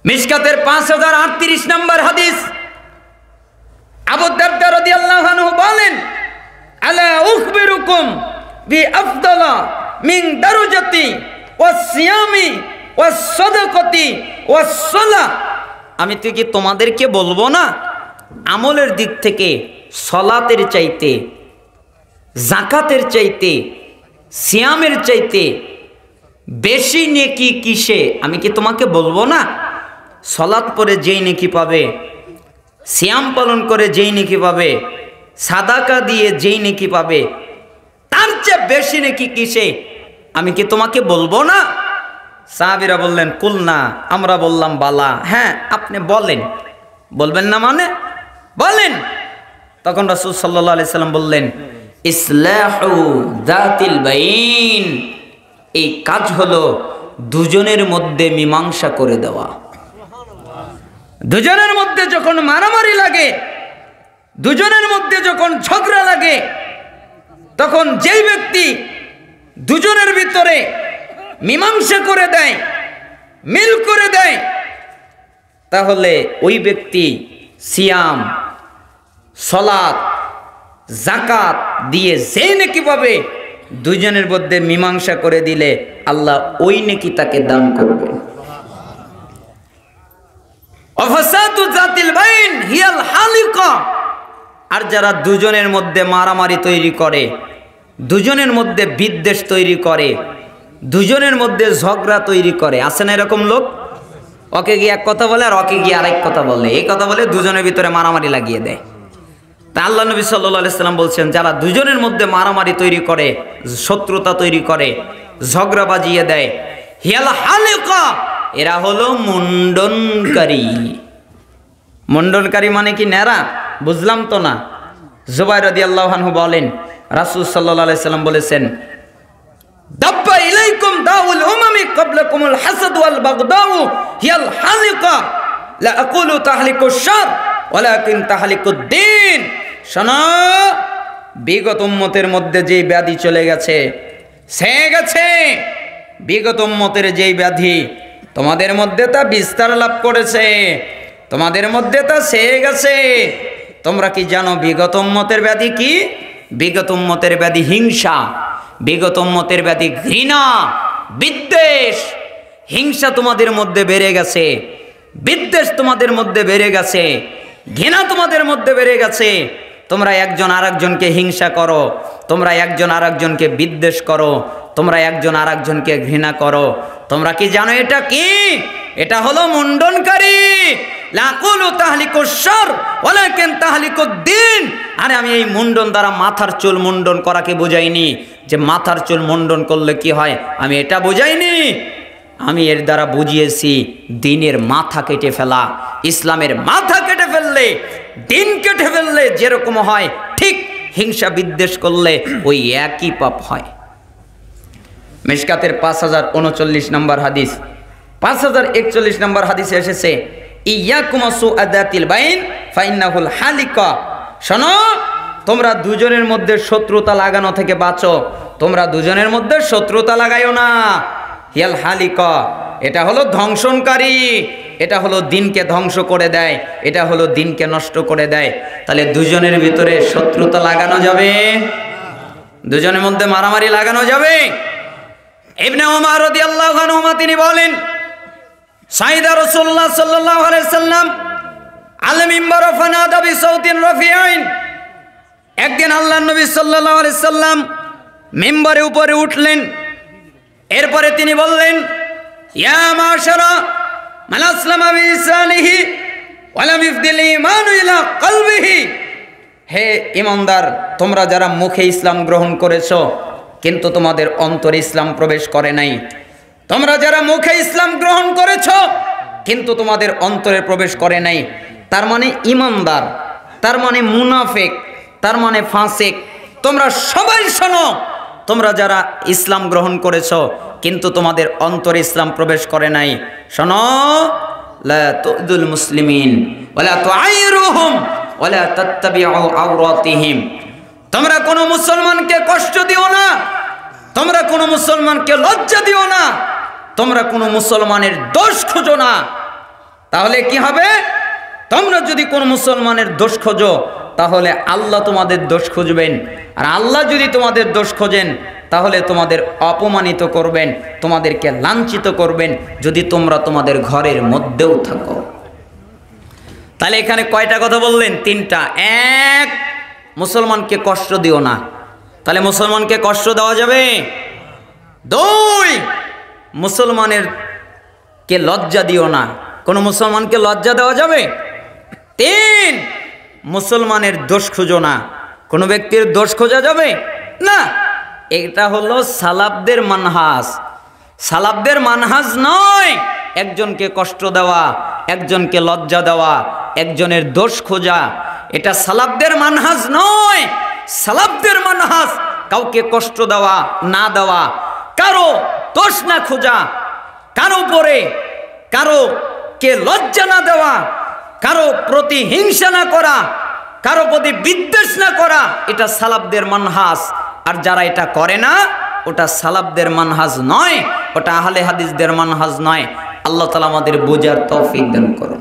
মিশকাতের 5038 নম্বর হাদিস, আবু দারদা রাদিয়াল্লাহু আনহু বলেন, আলা উখবিরুকুম বি আফদালা মিন দারজাতি ওয়াস সিয়ামি ওয়াস সাদাকাতি ওয়াস সালাহ, আমি তো কি তোমাদেরকে বলবো না আমলের দিক থেকে সালাতের চাইতে, যাকাতের চাইতে, সিয়ামের চাইতে বেশি নেকি কিসে? আমি কি তোমাকে বলবো না? সালাত পড়ে যেই নেকি পাবে, সিয়াম পালন করে যেই নেকি পাবে, সাদাকা দিয়ে যেই নেকি পাবে, তার চেয়ে বেশি নেকি কিসে? আমি কি তোমাকে বলবো না? সাহাবীরা বললেন, কুল না, আমরা বললাম বালা। হ্যাঁ, আপনি বলেন। বলবেন না মানে বলেন। তখন রাসূল সাল্লাল্লাহু আলাইহি সাল্লাম বললেন, ইসলাহু যাতিল বাইন, এই কাজ হলো দুজনের মধ্যে মীমাংসা করে দেওয়া। দুজনের মধ্যে যখন মারামারি লাগে, দুজনের মধ্যে যখন ঝগড়া লাগে, তখন যেই ব্যক্তি দুজনের ভিতরে মীমাংসা করে দেয়, মিল করে দেয়, তাহলে ওই ব্যক্তি সিয়াম, সালাত, যাকাত দিয়ে যেই নেকি পাবে, দুজনের মধ্যে মীমাংসা করে দিলে আল্লাহ ওই নেকি তাকে দান করবে। অফসাদু যাতিল বাইন হিয়াল হালিকা, আর যারা দুজনের মধ্যে মারামারি তৈরি করে, দুজনের মধ্যে বিদ্বেষ তৈরি করে, দুজনের মধ্যে ঝগড়া তৈরি করে, আছে না এরকম লোক? ওকে গিয়ে এক কথা বলে আর ওকে গিয়ে আরেক কথা বলে, এই কথা বলে দুজনের ভিতরে মারামারি লাগিয়ে দেয়। তা আল্লাহ নবী সাল্লাল্লাহু আলাইহি সাল্লাম বলছেন, যারা দুজনের মধ্যে মারামারি তৈরি করে, শত্রুতা তৈরি করে, ঝগড়া বাজিয়ে দেয়, হিয়াল হালিকা, এরা হলো মুন্ডনকারী। মুন্ডনকারী মানে কি নেরা? বুঝলাম তো না। জুবাইর রাদিয়াল্লাহু আনহু বলেন, রাসূল সাল্লাল্লাহু আলাইহি সাল্লাম বলেছেন, দাব্বা ইলাইকুম দাউল উমামি ক্বাবলাকুমুল হাসাদ ওয়াল বাগদাউ হিয়াল হালিকা, লা আকুলু তাহলিকুশ শার ওয়ালাকিন তাহলিকুদ দ্বীন। শোনো, বিগত উম্মতের মধ্যে যেই ব্যাধি চলে গেছে, ছেয়ে গেছে, বিগত উম্মতের যেই ব্যাধি তোমাদের মধ্যে তা বিস্তার লাভ করেছে, তোমাদের মধ্যে তা ছেয়ে গেছে। তোমরা কি জানো বিগত উম্মতের ব্যাধি কি? বিগত উম্মতের ব্যাধি হিংসা, বিগত উম্মতের ব্যাধি ঘৃণা, বিদ্বেষ। হিংসা তোমাদের মধ্যে বেড়ে গেছে, বিদ্বেষ তোমাদের মধ্যে বেড়ে গেছে, ঘৃণা তোমাদের মধ্যে বেড়ে গেছে। তোমরা একজন আরেকজনকে হিংসা করো, তোমরা একজন আরেকজনকে বিদ্বেষ করো, তোমরা একজন আরেকজনকে ঘৃণা করো। তোমরা কি জানো এটা কি? এটা হলো মুন্ডনকারী। লাকুলু তাহলিকুশ শার ওয়ালাকিন তাহলিকুদ দ্বীন। আরে আমি এই মুন্ডন দ্বারা মাথার চুল মুন্ডন করাকে বোঝাইনি, যে মাথার চুল মুন্ডন করলে কি হয় আমি এটা বোঝাইনি। আমি এর দ্বারা বুঝিয়েছি দ্বীনের মাথা কেটে ফেলা। ইসলামের মাথা কেটে ফেললে, দ্বীন কেটে ফেললে যেরকম হয়, ঠিক হিংসা বিদ্বেষ করলে ওই একই পাপ হয়। মিশকাতের 5039 নম্বর হাদিস, 5041 নম্বর হাদিসে এসেছে, ইয়াকুম সুআদাতিল বাইন ফাইন্নাহুল হালিকা। শোনো, তোমরা দুজনের মধ্যে শত্রুতা লাগানো থেকে বাঁচো, তোমরা দুজনের মধ্যে শত্রুতা লাগাইও না। হিয়াল হালিকা, এটা হলো ধ্বংসনকারী, এটা হলো দ্বীনকে ধ্বংস করে দেয়, এটা হলো দ্বীনকে নষ্ট করে দেয়। তাহলে দুজনের ভিতরে শত্রুতা লাগানো যাবে, দুজনের মধ্যে মারামারি লাগানো যাবে। ইবনে ওমর রাদিয়াল্লাহু আনহু তিনি বলেন, সাইদা রাসূলুল্লাহ সাল্লাল্লাহু আলাইহি সাল্লাম আল মিম্বার ফানাদা বিসাউতিন রাফিআইন। একদিন আল্লাহর নবী সাল্লাল্লাহু আলাইহি সাল্লাম মিম্বারের উপরে উঠলেন, এরপরে তিনি বললেন, ইয়া মাশারা মান আসলামা বিলিসানিহি ওয়া লাম ইফদিল ঈমানু ইলা কলবিহি। হে ঈমানদার, তোমরা যারা মুখে ইসলাম গ্রহণ করেছো কিন্তু তোমাদের অন্তরে ইসলাম প্রবেশ করে নাই, তোমরা যারা মুখে ইসলাম গ্রহণ করেছো কিন্তু তোমাদের অন্তরে প্রবেশ করে নাই, তার মানে ঈমানদার, তার মানে মুনাফিক, তার মানে ফাসিক। তোমরা সবাই শোনো, তোমরা যারা ইসলাম গ্রহণ করেছো কিন্তু তোমাদের অন্তরে ইসলাম প্রবেশ করে নাই, শোনো, লা তুযুল মুসলিমিন ওয়ালা তুআইরুহুম ওয়ালা তাত্তাবিউ আওরাতিহিম। তোমরা কোনো মুসলমানকে কষ্ট দিও না, তোমরা কোনো মুসলমানকে লজ্জা দিও না, তোমরা কোনো মুসলমানের দোষ খুঁজো না। তাহলে কি হবে? তোমরা যদি কোন মুসলমানের দোষ খোঁজো তাহলে আল্লাহ তোমাদের দোষ খুঁজবেন, আর আল্লাহ যদি তোমাদের দোষ খোঁজেন তাহলে তোমাদের অপমানিত করবেন, তোমাদেরকে লাঞ্ছিত করবেন, যদি তোমরা তোমাদের ঘরের মধ্যেও থাকো। তাহলে এখানে কয়টা কথা বললেন? তিনটা। এক, মুসলমানকে কষ্ট দিও না। তাহলে মুসলমানকে কষ্ট দেওয়া যাবে? দুই, মুসলমানের কে লজ্জা দিও না। কোনো মুসলমানকে লজ্জা দেওয়া যাবে? তিন, মুসলমানের দোষ খুঁজো না। কোনো ব্যক্তির দোষ খোঁজা যাবে না। এটা হলো সালাফদের মানহাজ। সালাফদের মানহাজ নয় একজনকে কষ্ট দেওয়া, একজনকে লজ্জা দেওয়া, একজনের দোষ খোঁজা। এটা সালাফদের মানহাজ নয়। সালাফদের মানহাজ কাউকে কষ্ট দেওয়া না দেওয়া, কারো দোষ না খোঁজা, কারো পরে কারো কে লজ্জা না দেওয়া, কারো প্রতি হিংসা না করা, কারো প্রতি বিদ্বেষ না করা, এটা সালাফদের মানহাজ। আর যারা এটা করে না ওটা সালাফদের মানহাজ নয়, ওটা আহলে হাদিসদের মানহাজ নয়। আল্লাহ তাআলা আমাদের বোঝার তৌফিক দান করুন।